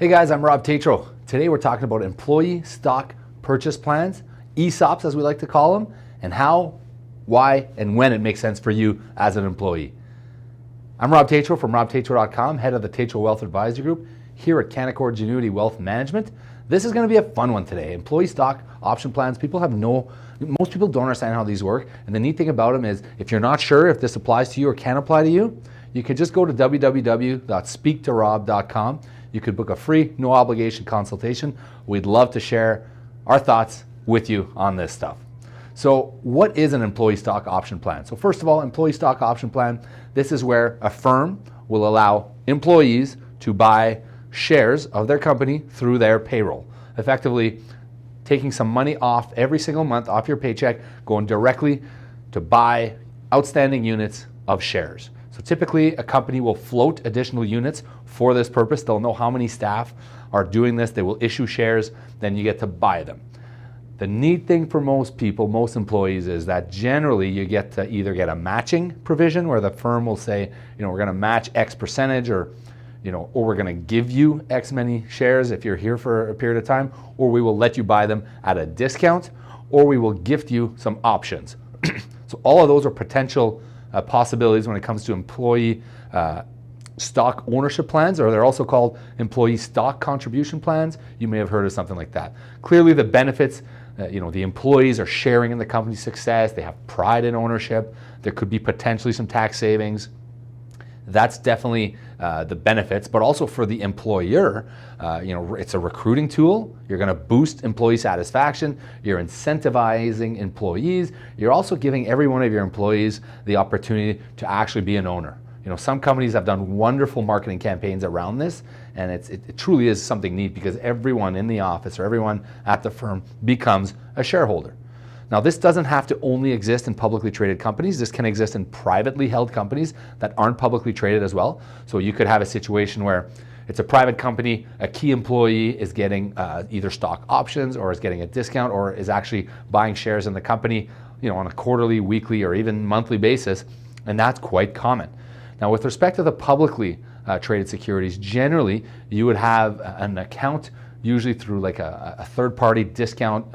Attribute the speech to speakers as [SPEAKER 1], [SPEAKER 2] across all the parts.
[SPEAKER 1] Hey guys, I'm Rob Tatro. Today we're talking about employee stock purchase plans, ESOPs as we like to call them, and how, why, and when it makes sense for you as an employee. I'm Rob Tatro from robtatro.com, head of the Tatro Wealth Advisory Group here at Canaccord Genuity Wealth Management. This is going to be a fun one today. Employee stock option plans, most people don't understand how these work, and the neat thing about them is if you're not sure if this applies to you or can apply to you, you could just go to www.speaktorob.com. You could book a free, no obligation consultation. We'd love to share our thoughts with you on this stuff. So what is an employee stock option plan? So first of all, employee stock option plan, this is where a firm will allow employees to buy shares of their company through their payroll, effectively taking some money off every single month off your paycheck, going directly to buy outstanding units of shares. So typically a company will float additional units for this purpose. They'll know how many staff are doing this. They will issue shares, then you get to buy them. The neat thing for most people, most employees, is that generally you get to either get a matching provision where the firm will say, we're going to match X percentage, or we're going to give you X many shares if you're here for a period of time, or we will let you buy them at a discount, or we will gift you some options. So all of those are potential possibilities when it comes to employee stock ownership plans, or they're also called employee stock contribution plans. You may have heard of something like that. Clearly the benefits, the employees are sharing in the company's success. They have pride in ownership. There could be potentially some tax savings. That's definitely the benefits, but also for the employer, it's a recruiting tool. You're going to boost employee satisfaction. You're incentivizing employees. You're also giving every one of your employees the opportunity to actually be an owner. Some companies have done wonderful marketing campaigns around this, and it truly is something neat because everyone in the office or everyone at the firm becomes a shareholder. Now, this doesn't have to only exist in publicly traded companies. This can exist in privately held companies that aren't publicly traded as well. So you could have a situation where it's a private company, a key employee is getting either stock options or is getting a discount or is actually buying shares in the company, on a quarterly, weekly, or even monthly basis, and that's quite common. Now, with respect to the publicly traded securities, generally you would have an account, usually through like a third-party discount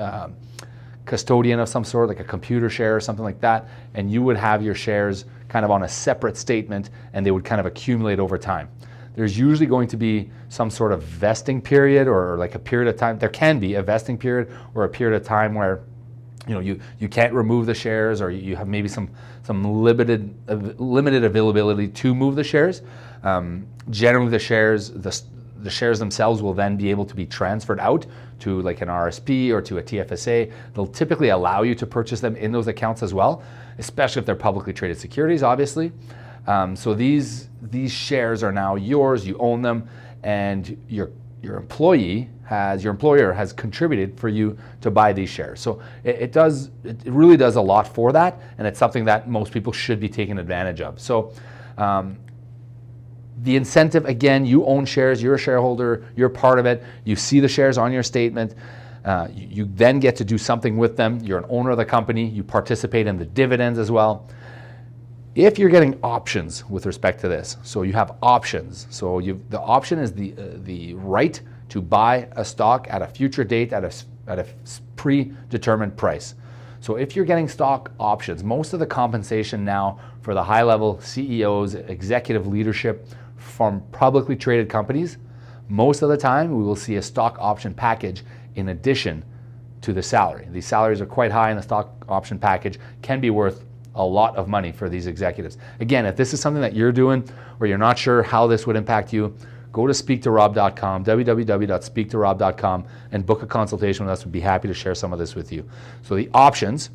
[SPEAKER 1] custodian of some sort, like a computer share or something like that, and you would have your shares kind of on a separate statement and they would kind of accumulate over time. There's usually going to be some sort of vesting period or like a period of time. There can be a vesting period or a period of time where you can't remove the shares, or you have maybe some limited availability to move the shares. Generally the shares themselves will then be able to be transferred out to like an RSP or to a TFSA. They'll typically allow you to purchase them in those accounts as well, especially if they're publicly traded securities, obviously. So these shares are now yours, you own them, and your employer has contributed for you to buy these shares. So it really does a lot for that, and it's something that most people should be taking advantage of. So the incentive, again, you own shares, you're a shareholder, you're part of it, you see the shares on your statement, you then get to do something with them, you're an owner of the company, you participate in the dividends as well. If you're getting options with respect to this, so you have options, so the option is the right to buy a stock at a future date at a predetermined price. So if you're getting stock options, most of the compensation now for the high-level CEOs, executive leadership from publicly traded companies, most of the time we will see a stock option package in addition to the salary. These salaries are quite high, and the stock option package can be worth a lot of money for these executives. Again, if this is something that you're doing or you're not sure how this would impact you, go to speaktorob.com, www.speaktorob.com, and book a consultation with us. We'd be happy to share some of this with you. So the options,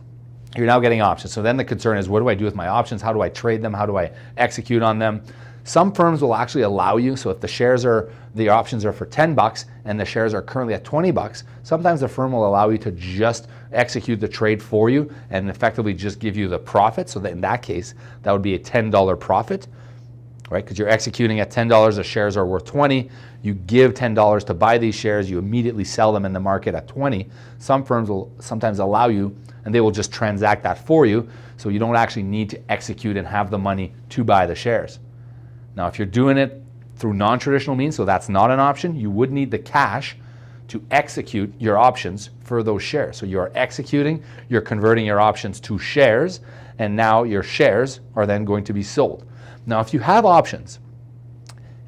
[SPEAKER 1] you're now getting options. So then the concern is, what do I do with my options? How do I trade them? How do I execute on them? Some firms will actually allow you, so if the options are for $10 and the shares are currently at $20, sometimes the firm will allow you to just execute the trade for you and effectively just give you the profit. So that in that case, that would be a $10 profit, right? Because you're executing at $10, the shares are worth $20. You give $10 to buy these shares, you immediately sell them in the market at $20. Some firms will sometimes allow you, and they will just transact that for you, so you don't actually need to execute and have the money to buy the shares. Now, if you're doing it through non-traditional means, so that's not an option, you would need the cash to execute your options for those shares. So you're executing, you're converting your options to shares, and now your shares are then going to be sold. Now, if you have options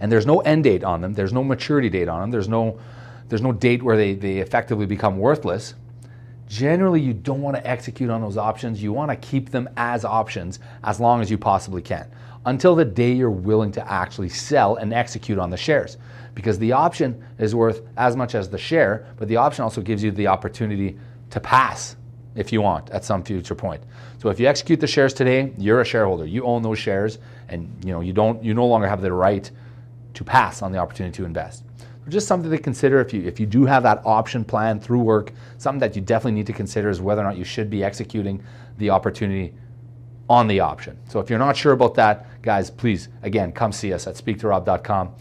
[SPEAKER 1] and there's no end date on them, there's no maturity date on them, there's no date where they effectively become worthless, generally you don't want to execute on those options. You want to keep them as options as long as you possibly can, until the day you're willing to actually sell and execute on the shares. Because the option is worth as much as the share, but the option also gives you the opportunity to pass if you want at some future point. So if you execute the shares today, you're a shareholder. You own those shares, and you no longer have the right to pass on the opportunity to invest. So just something to consider if you do have that option plan through work. Something that you definitely need to consider is whether or not you should be executing the opportunity on the option. So if you're not sure about that, guys, please, again, come see us at speaktorob.com.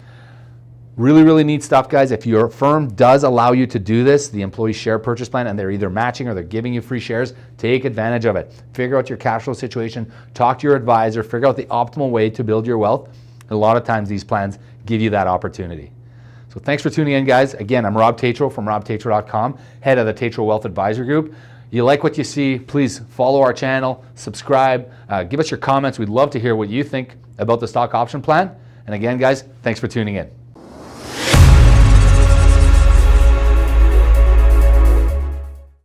[SPEAKER 1] Really, really neat stuff, guys. If your firm does allow you to do this, the employee share purchase plan, and they're either matching or they're giving you free shares, take advantage of it. Figure out your cash flow situation, talk to your advisor, figure out the optimal way to build your wealth. A lot of times these plans give you that opportunity. So thanks for tuning in, guys. Again, I'm Rob Tatro from robtatro.com, head of the Tatro Wealth Advisor Group. You like what you see, please follow our channel, subscribe, give us your comments. We'd love to hear what you think about the stock option plan. And again, guys, thanks for tuning in.